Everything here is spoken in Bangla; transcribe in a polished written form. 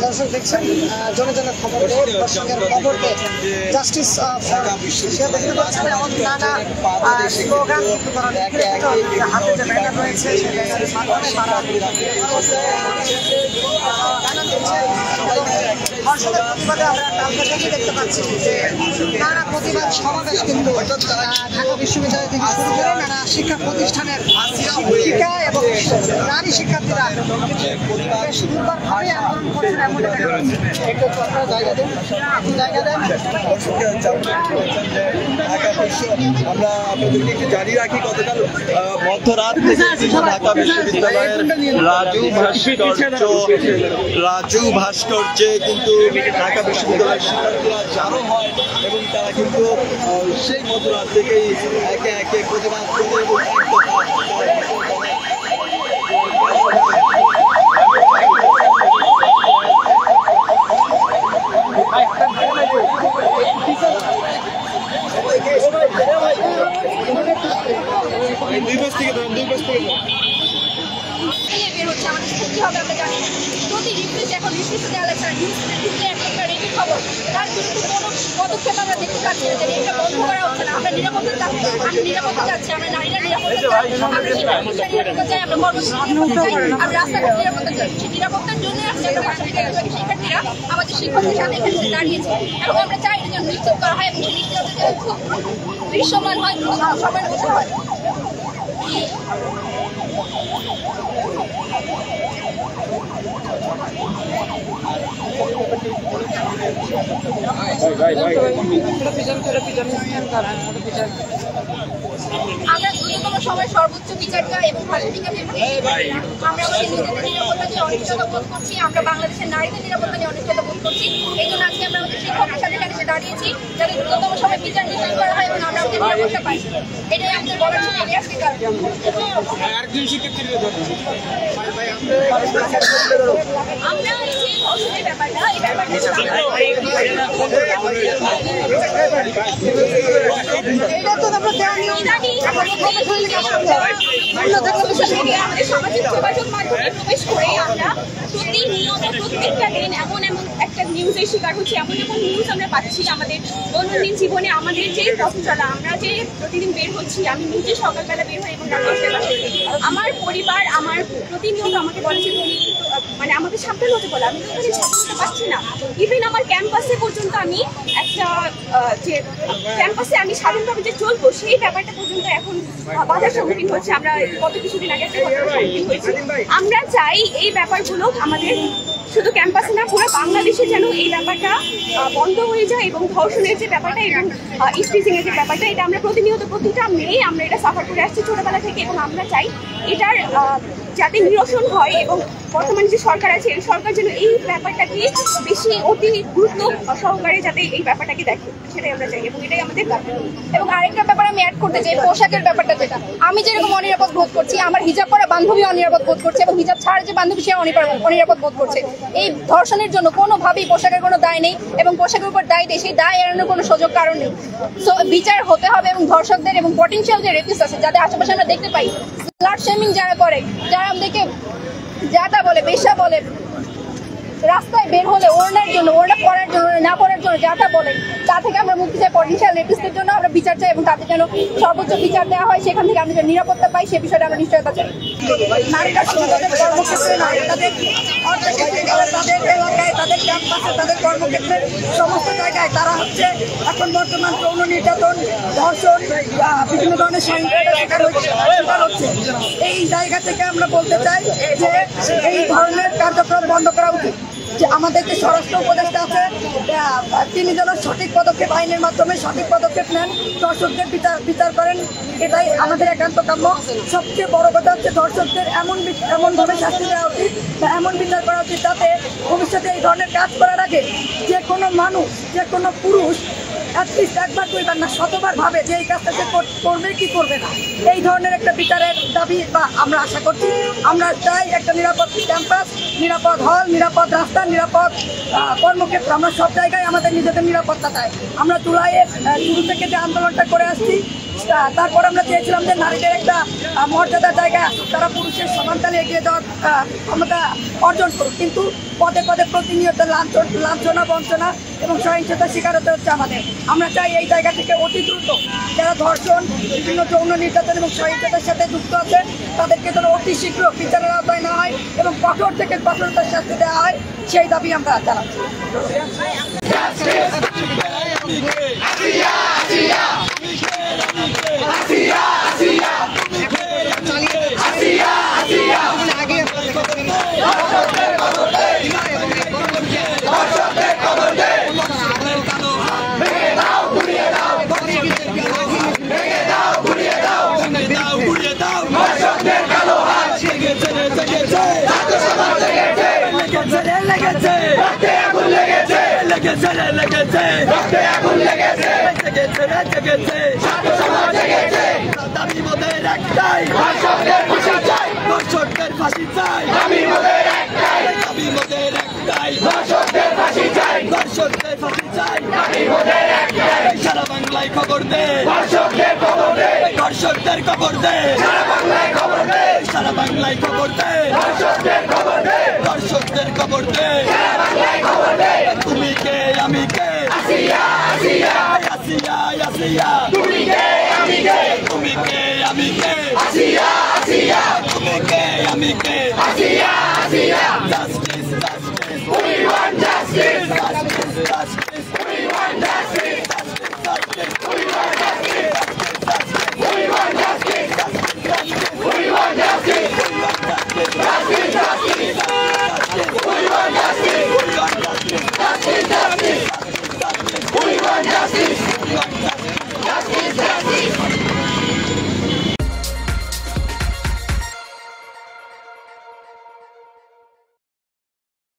দর্শক দেখছেন জনে জনে খবর দর্শকের খবরকে জাস্টিস দেখতে পাচ্ছেন এমন নানা স্লোগান হাতে যে ব্যানার রয়েছে ধর্ষণের প্রতিবাদে আমরা কালকে থেকেই দেখতে পাচ্ছি যে নানা প্রতিবাদ সমাবেশ কিন্তু ঢাকা বিশ্ববিদ্যালয় থেকে শুরু করে নানা শিক্ষা প্রতিষ্ঠানের শিক্ষিকা এবং নারী শিক্ষার্থীরা বেশ দুর্বারভাবে আন্দোলন করছেন এমন একটু জায়গা দেন আমরা আপনাদেরকে একটু জানিয়ে রাখি গতকাল মধ্যরাত থেকে ঢাকা বিশ্ববিদ্যালয়ের রাজু ভাস্কর্যে কিন্তু ঢাকা বিশ্ববিদ্যালয়ের শিক্ষার্থীরা জড়ো হয় এবং তারা কিন্তু সেই মধ্যরাত থেকেই একে একে প্রতিবাদ করতে এবং পদক্ষেপ আমরা দেখতে পাচ্ছি না, এটা বন্ধ করা হচ্ছে না। আমরা নিরাপত্তা চাচ্ছি, আমরা নারীরা নিরাপত্তা চাই, আমরা শিক্ষা নিরাপত্তা চাই, আমরা কর্মসূচি চাই, আমরা রাস্তাঘাট নিরাপত্তা চাই। সেই নিরাপত্তার জন্য শিক্ষার্থীরা আমাদের শিক্ষকদের সাথে এখানে দাঁড়িয়েছে এবং আমরা চাই এটা যেন নিশ্চিত করা হয় এবং নিশ্চিত খুব দৃশ্যমান হয়, সবার মধ্যে হয়। আমরা দ্রুততম সময় সর্বোচ্চ বিচার চাই এবং ভাষাটিকে আমরা আমাদের নিজেদের নিরাপত্তা নিয়ে অনিশ্চয়তা বোধ করছি, আমরা বাংলাদেশের নারীদের নিরাপত্তা নিয়ে অনিশ্চয়তা বোধ করছি। এই জন্য আজকে আমরা আমাদের শিক্ষকদের সাথে এসে দাঁড়িয়েছি যাতে দ্রুততম সময় বিচার নিশ্চিত করা হয় এবং আমরা আমাদের নিরাপত্তা পাই। এটাই আমাদের বলার ছিল, এটাই আজকে কারণ। আমরা এই যে ধর্ষণের ব্যাপারটা, এই ব্যাপারটা আমাদের সামাজিক যোগাযোগ মাধ্যমে প্রবেশ করে আমরা প্রতিনিয়ত প্রত্যেকটা দিন এমন একটা নিউজের শিকার হচ্ছে, এমন নিউজ আমরা পাচ্ছি আমাদের দৈনন্দিন জীবনে। আমাদের যে পথ চলা, আমরা যে প্রতিদিন বের হচ্ছি, আমি নিজে সকালবেলা বের হই এবং আমার পরিবার আমার প্রতিনিয়ত আমাকে বলে যে তুমি মানে আমাকে সাবধান হতে বলে, আমি তো এখানে সাবধান পাচ্ছি না। ইভেন আমার ক্যাম্পাসে পর্যন্ত আমি একটা যে ক্যাম্পাসে আমি স্বাধীনভাবে যে চলবো সেই ব্যাপারটা পর্যন্ত এখন বাধার সম্মুখীন হচ্ছে। আমরা গত কিছুদিন আগে একটা ঘটনার সম্মুখীন হয়েছি। আমরা চাই এই ব্যাপারগুলো আমাদের শুধু ক্যাম্পাসে না, পুরো বাংলাদেশে যেন এই ব্যাপারটা বন্ধ হয়ে যায় এবং ধর্ষণের যে ব্যাপারটা এবং ইস্টিচিং এর যে ব্যাপারটা, এটা আমরা প্রতিনিয়ত প্রতিটা মেয়ে আমরা এটা সাফার করে আসছি ছোটবেলা থেকে এবং আমরা চাই এটার যাতে নিরসন হয় এবং বর্তমানে যে সরকার আছে এই সরকার যেন এই ব্যাপারটাকে বেশি অতি গুরুত্ব সহকারে যাতে এই ব্যাপারটাকে দেখে, সেটাই আমরা চাই এবং এটাই আমাদের দাবি। এবং আরেকটা ব্যাপার আমি অ্যাড করতে চাই, পোশাকের ব্যাপারটা যেটা আমি যেরকম অনিরাপদ বোধ করছি, আমার হিজাব পরা বান্ধবী অনিরাপদ বোধ করছে এবং হিজাব ছাড়া যে বান্ধবী সে অনিরাপদ বোধ করছে। এই ধর্ষণের জন্য কোনোভাবেই পোশাকের কোনো দায় নেই এবং পোশাকের উপর দায় দেয়, সেই দায় এড়ানোর কোনো সুযোগ কারণ নেই। সো বিচার হতে হবে এবং ধর্ষকদের এবং পটেনশিয়াল যে রেপিস্ট আছে যাদের আশেপাশে আমরা দেখতে পাই, স্লাট শেমিং যারা করে, যারা আমাদেরকে যাটা বলে, বেশা বলে, রাস্তায় বের হলে ওড়নার জন্য, ওড়না পরার জন্য, না পরার জন্য যাটা বলে, তা থেকে আমরা মুক্তি চাই। পটেনশিয়াল রেপিস্টদের জন্য আমরা বিচার চাই এবং তাদের যেন সর্বোচ্চ বিচার দেওয়া হয়, সেখান থেকে আমরা যেন নিরাপত্তা পাই, সে বিষয়টা আমরা নিশ্চয়তা চাই। নারীরা শুধু তাদের কর্মক্ষেত্রে নয়, তাদের এলাকায়, তাদের ক্যাম্পাসে, তাদের কর্মক্ষেত্রে সমস্ত জায়গায় তারা হচ্ছে এখন বর্তমান যৌন নির্যাতন, ধর্ষণ, বিভিন্ন ধরনের সহিংসতার শিকার হচ্ছে। এই জায়গা থেকে আমরা বলতে চাই যে এই ধরনের কার্যক্রম বন্ধ করা উচিত। যে আমাদের যে স্বরাষ্ট্র উপদেষ্টা আছে তিনি যেন সঠিক পদক্ষেপ, আইনের মাধ্যমে সঠিক পদক্ষেপ নেন, ধর্ষকদের বিচার করেন, এটাই আমাদের একান্ত কাম্য। সবচেয়ে বড় কথা হচ্ছে ধর্ষকদের এমনভাবে শাস্তি দেওয়া উচিত বা এমন বিচার করা উচিত যাতে ভবিষ্যতে এই ধরনের কাজ করার আগে যে কোনো মানুষ, যে কোনো পুরুষ অ্যাটলিস্ট একবার দুইবার না শতবার ভাবে যে এই কাজটা সে করবে কি করবে না। এই ধরনের একটা বিচারের দাবি বা আমরা আশা করছি। আমরা চাই একটা নিরাপদ ক্যাম্পাস, নিরাপদ হল, নিরাপদ রাস্তা, নিরাপদ কর্মক্ষেত্র, আমরা সব জায়গায় আমাদের নিজেদের নিরাপত্তা চাই। আমরা জুলাইয়ের শুরু থেকে যে আন্দোলনটা করে আসছি, তারপর আমরা চেয়েছিলাম যে নারীদের একটা মর্যাদার জায়গায় আসুক, তারা পুরুষের সমানতালে এগিয়ে যাওয়ার ক্ষমতা অর্জন করুক। কিন্তু পদে পদে প্রতিনিয়ত লাঞ্ছনা বঞ্চনা এবং সহিংসতার শিকার হতে হচ্ছে আমাদের। আমরা চাই এই জায়গা থেকে অতি দ্রুত যারা ধর্ষণ, বিভিন্ন যৌন নির্যাতন এবং সহিংসতার সাথে যুক্ত আছে তাদেরকে যেন অতি শীঘ্র বিচারের আওতায় নেওয়া হয় এবং কঠোর থেকে কঠোরতার শাস্তি দেওয়া হয়, সেই দাবি আমরা জানাচ্ছি। দাবি মোদের একটাই, ধর্ষকদের ফাঁসি চাই। দাবি মোদের একটাই, ধর্ষকদের ফাঁসি চাই। সারা বাংলায় খবর দে, ধর্ষকদের খবর দে, ধর্ষকদের খবর দে। সারা বাংলায় খবর দে, ধর্ষকদের খবর দে, ধর্ষকদের খবর দে। তুমি কে আমি কে, আসিয়া আসিয়া আসিয়া আসিয়া, তুমি কে